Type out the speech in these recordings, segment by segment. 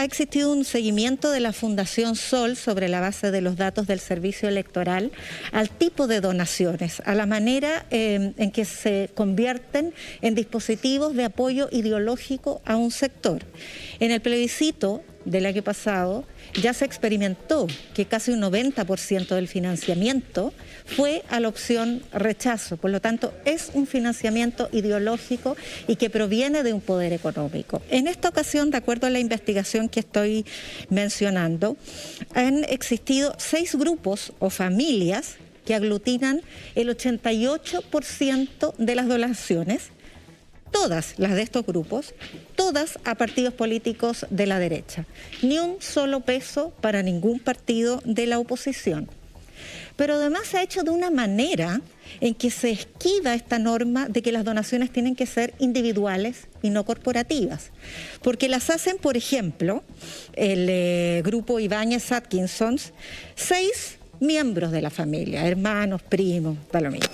ha existido un seguimiento de la Fundación Sol sobre la base de los datos del servicio electoral al tipo de donaciones, a la manera en que se convierten en dispositivos de apoyo ideológico a un sector. En el plebiscito del año pasado ya se experimentó que casi un 90% del financiamiento fue a la opción rechazo. Por lo tanto, es un financiamiento ideológico y que proviene de un poder económico. En esta ocasión, de acuerdo a la investigación que estoy mencionando, han existido 6 grupos o familias que aglutinan el 88% de las donaciones, todas las de estos grupos, todas a partidos políticos de la derecha. Ni un solo peso para ningún partido de la oposición. Pero además se ha hecho de una manera en que se esquiva esta norma de que las donaciones tienen que ser individuales y no corporativas. Porque las hacen, por ejemplo, el grupo Ibáñez Atkinsons, 6 miembros de la familia, hermanos, primos, da lo mismo.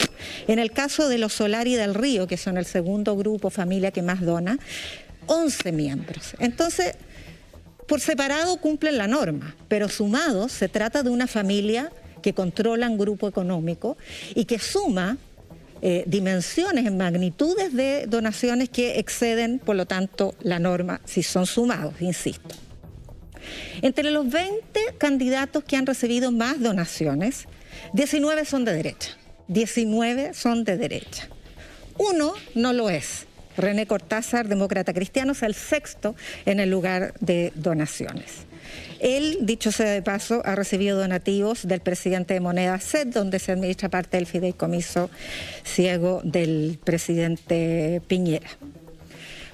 En el caso de los Solari del Río, que son el segundo grupo familia que más dona, 11 miembros. Entonces, por separado cumplen la norma, pero sumados se trata de una familia que controla un grupo económico y que suma dimensiones en magnitudes de donaciones que exceden, por lo tanto, la norma si son sumados, insisto. Entre los 20 candidatos que han recibido más donaciones, 19 son de derecha. 19 son de derecha. Uno no lo es. René Cortázar, demócrata cristiano, es el 6º en el lugar de donaciones. Él, dicho sea de paso, ha recibido donativos del presidente de Moneda SED, donde se administra parte del fideicomiso ciego del presidente Piñera.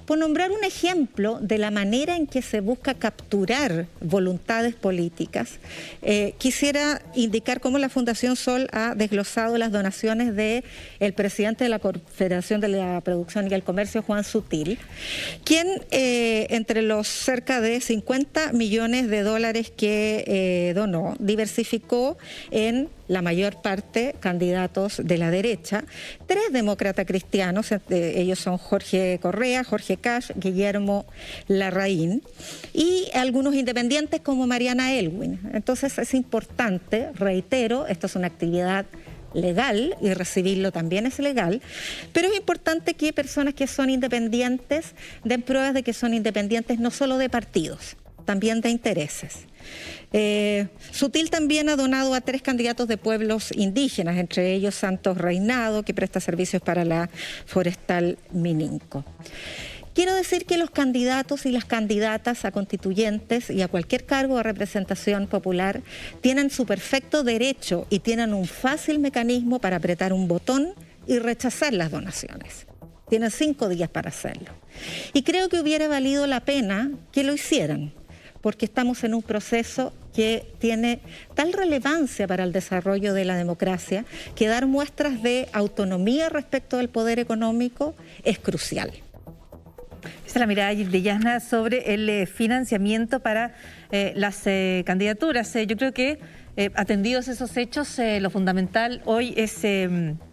Por nombrar un ejemplo de la manera en que se busca capturar voluntades políticas, quisiera indicar cómo la Fundación Sol ha desglosado las donaciones del presidente de la Confederación de la Producción y el Comercio, Juan Sutil, quien entre los cerca de 50 millones de dólares que donó, diversificó en la mayor parte candidatos de la derecha, 3 demócratas cristianos, ellos son Jorge Correa, Jorge Cash, Guillermo Larraín, y algunos independientes como Mariana Elwin. Entonces es importante, reitero, esto es una actividad legal y recibirlo también es legal, pero es importante que personas que son independientes den pruebas de que son independientes no solo de partidos, también de intereses. Sutil también ha donado a 3 candidatos de pueblos indígenas, entre ellos Santos Reinado, que presta servicios para la Forestal Mininco. Quiero decir que los candidatos y las candidatas a constituyentes y a cualquier cargo de representación popular tienen su perfecto derecho y tienen un fácil mecanismo para apretar un botón y rechazar las donaciones. Tienen 5 días para hacerlo. Y creo que hubiera valido la pena que lo hicieran, porque estamos en un proceso que tiene tal relevancia para el desarrollo de la democracia que dar muestras de autonomía respecto del poder económico es crucial. Esa es la mirada de Yasna sobre el financiamiento para las candidaturas. Yo creo que atendidos esos hechos, lo fundamental hoy es,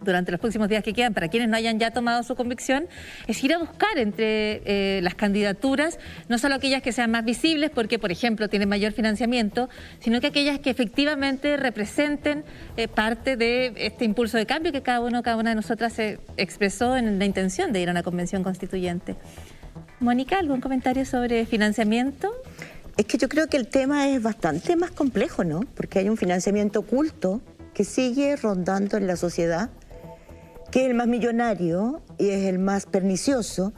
durante los próximos días que quedan, para quienes no hayan ya tomado su convicción, es ir a buscar entre las candidaturas, no solo aquellas que sean más visibles, porque, por ejemplo, tienen mayor financiamiento, sino que aquellas que efectivamente representen parte de este impulso de cambio que cada una de nosotras expresó en la intención de ir a una convención constituyente. Mónica, ¿algún comentario sobre financiamiento? Es que yo creo que el tema es bastante más complejo, ¿no? Porque hay un financiamiento oculto que sigue rondando en la sociedad, que es el más millonario y es el más pernicioso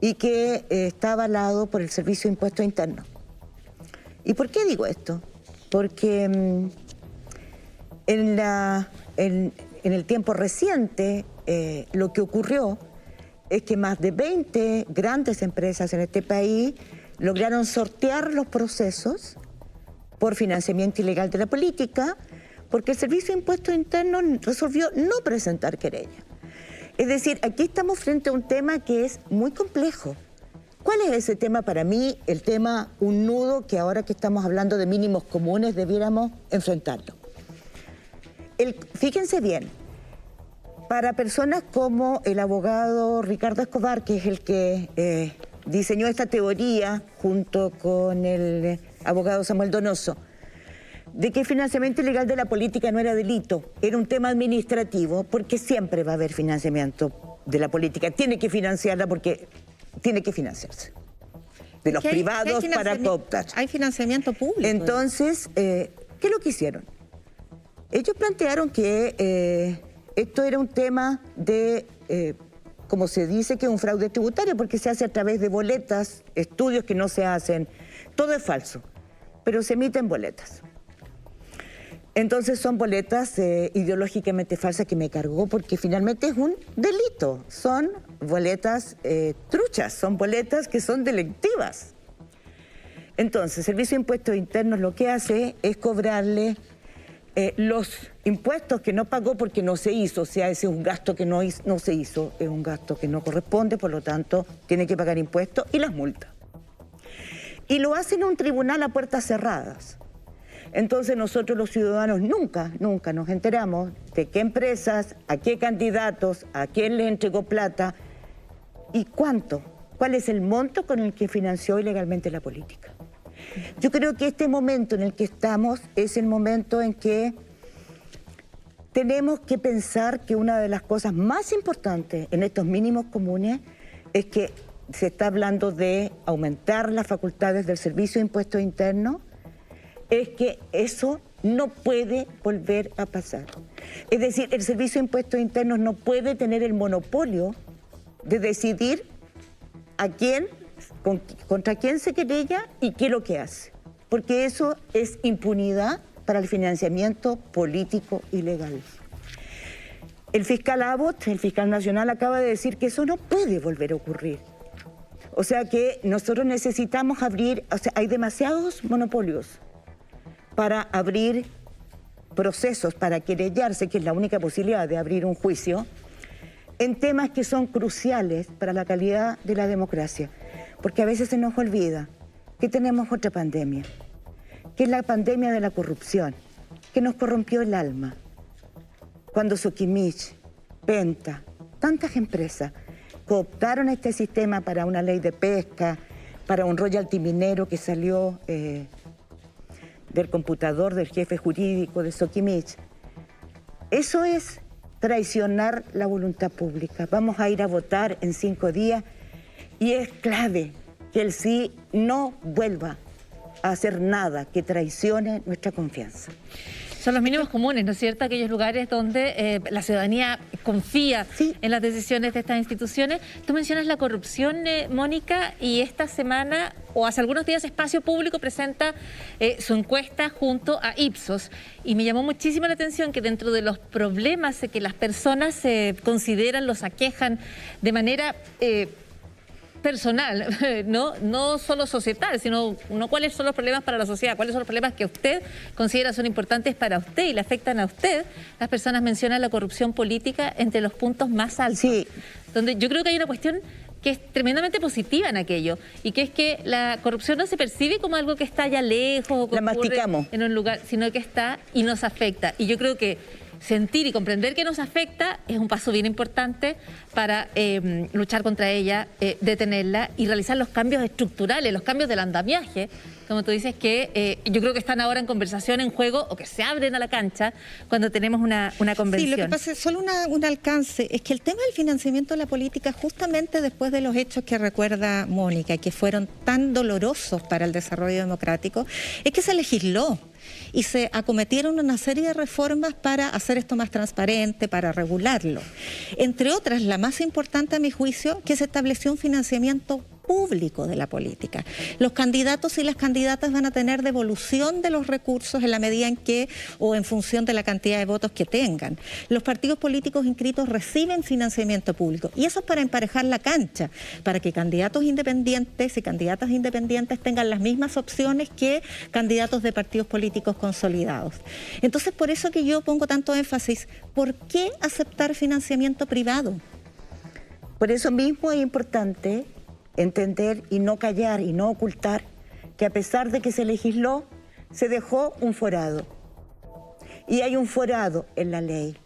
y que está avalado por el Servicio de Impuestos Internos. ¿Y por qué digo esto? Porque en el tiempo reciente lo que ocurrió es que más de 20 grandes empresas en este país lograron sortear los procesos por financiamiento ilegal de la política, porque el Servicio de Impuestos Internos resolvió no presentar querella. Es decir, aquí estamos frente a un tema que es muy complejo. ¿Cuál es ese tema para mí? El tema, un nudo que ahora que estamos hablando de mínimos comunes debiéramos enfrentarlo. Fíjense bien, para personas como el abogado Ricardo Escobar, que es el que diseñó esta teoría junto con el abogado Samuel Donoso, de que el financiamiento ilegal de la política no era delito, era un tema administrativo, porque siempre va a haber financiamiento de la política. Tiene que financiarla porque tiene que financiarse. De los privados para cooptar. Hay financiamiento público. Entonces, ¿qué es lo que hicieron? Ellos plantearon que esto era un tema de, como se dice, que es un fraude tributario, porque se hace a través de boletas, estudios que no se hacen. Todo es falso, pero se emiten boletas. Entonces son boletas ideológicamente falsas que me cargó porque finalmente es un delito. Son boletas truchas, son boletas que son delictivas. Entonces, el Servicio de Impuestos Internos lo que hace es cobrarle los impuestos que no pagó porque no se hizo. O sea, ese es un gasto que no se hizo, es un gasto que no corresponde, por lo tanto, tiene que pagar impuestos y las multas. Y lo hacen en un tribunal a puertas cerradas. Entonces nosotros los ciudadanos nunca nos enteramos de qué empresas, a qué candidatos, a quién les entregó plata y cuánto, cuál es el monto con el que financió ilegalmente la política. Yo creo que este momento en el que estamos es el momento en que tenemos que pensar que una de las cosas más importantes en estos mínimos comunes es que se está hablando de aumentar las facultades del Servicio de Impuestos Internos. Es que eso no puede volver a pasar. Es decir, el Servicio de Impuestos Internos no puede tener el monopolio de decidir a quién, contra quién se querella y qué es lo que hace. Porque eso es impunidad para el financiamiento político ilegal. El fiscal Abbott, el fiscal nacional, acaba de decir que eso no puede volver a ocurrir. O sea que nosotros necesitamos abrir, o sea, hay demasiados monopolios para abrir procesos, para querellarse, que es la única posibilidad de abrir un juicio, en temas que son cruciales para la calidad de la democracia. Porque a veces se nos olvida que tenemos otra pandemia, que es la pandemia de la corrupción, que nos corrompió el alma. Cuando Sokimich, Penta, tantas empresas cooptaron este sistema para una ley de pesca, para un royalty minero que salió del computador del jefe jurídico de Sokimich. Eso es traicionar la voluntad pública. Vamos a ir a votar en 5 días y es clave que el sí no vuelva a hacer nada que traicione nuestra confianza. Son los mínimos comunes, ¿no es cierto? Aquellos lugares donde la ciudadanía confía en las decisiones de estas instituciones. Tú mencionas la corrupción, Mónica, y esta semana, o hace algunos días, Espacio Público presenta su encuesta junto a Ipsos. Y me llamó muchísimo la atención que dentro de los problemas que las personas consideran, los aquejan de manera personal, no solo societal, sino cuáles son los problemas para la sociedad, cuáles son los problemas que usted considera son importantes para usted y le afectan a usted. Las personas mencionan la corrupción política entre los puntos más altos. Sí. Donde yo creo que hay una cuestión que es tremendamente positiva en aquello, y que es que la corrupción no se percibe como algo que está allá lejos o que la masticamos en un lugar, sino que está y nos afecta. Y yo creo que sentir y comprender que nos afecta es un paso bien importante para luchar contra ella, detenerla y realizar los cambios estructurales, los cambios del andamiaje, como tú dices, que yo creo que están ahora en conversación, en juego, o que se abren a la cancha cuando tenemos una convención. Sí, lo que pasa es solo un alcance, es que el tema del financiamiento de la política, justamente después de los hechos que recuerda Mónica, que fueron tan dolorosos para el desarrollo democrático, es que se legisló y se acometieron una serie de reformas para hacer esto más transparente, para regularlo. Entre otras, la más importante a mi juicio, que se estableció un financiamiento público de la política. Los candidatos y las candidatas van a tener devolución de los recursos en la medida en que, o en función de la cantidad de votos que tengan. Los partidos políticos inscritos reciben financiamiento público, y eso es para emparejar la cancha, para que candidatos independientes y candidatas independientes tengan las mismas opciones que candidatos de partidos políticos consolidados. Entonces, por eso que yo pongo tanto énfasis, ¿por qué aceptar financiamiento privado? Por eso mismo es importante entender y no callar y no ocultar que a pesar de que se legisló, se dejó un forado. Y hay un forado en la ley.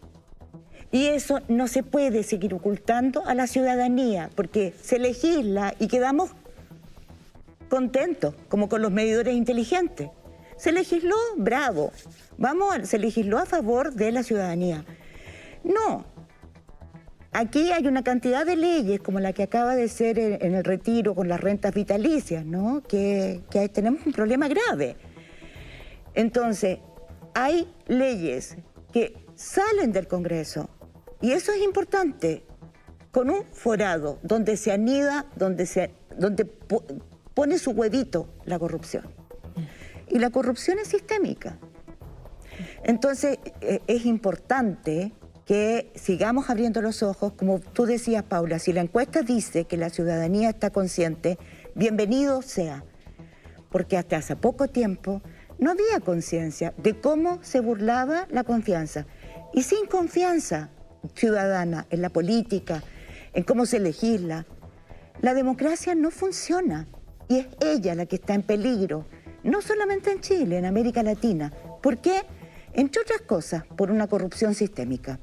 Y eso no se puede seguir ocultando a la ciudadanía, porque se legisla y quedamos contentos, como con los medidores inteligentes. Se legisló, bravo, se legisló a favor de la ciudadanía. No, aquí hay una cantidad de leyes, como la que acaba de ser en el retiro con las rentas vitalicias, ¿no? Que tenemos un problema grave. Entonces, hay leyes que salen del Congreso, y eso es importante, con un forado donde se anida, donde pone su huevito la corrupción. Y la corrupción es sistémica. Entonces, es importante que sigamos abriendo los ojos. Como tú decías, Paula, si la encuesta dice que la ciudadanía está consciente, bienvenido sea. Porque hasta hace poco tiempo no había conciencia de cómo se burlaba la confianza. Y sin confianza ciudadana en la política, en cómo se legisla, la democracia no funciona. Y es ella la que está en peligro, no solamente en Chile, en América Latina. ¿Por qué? Entre otras cosas, por una corrupción sistémica.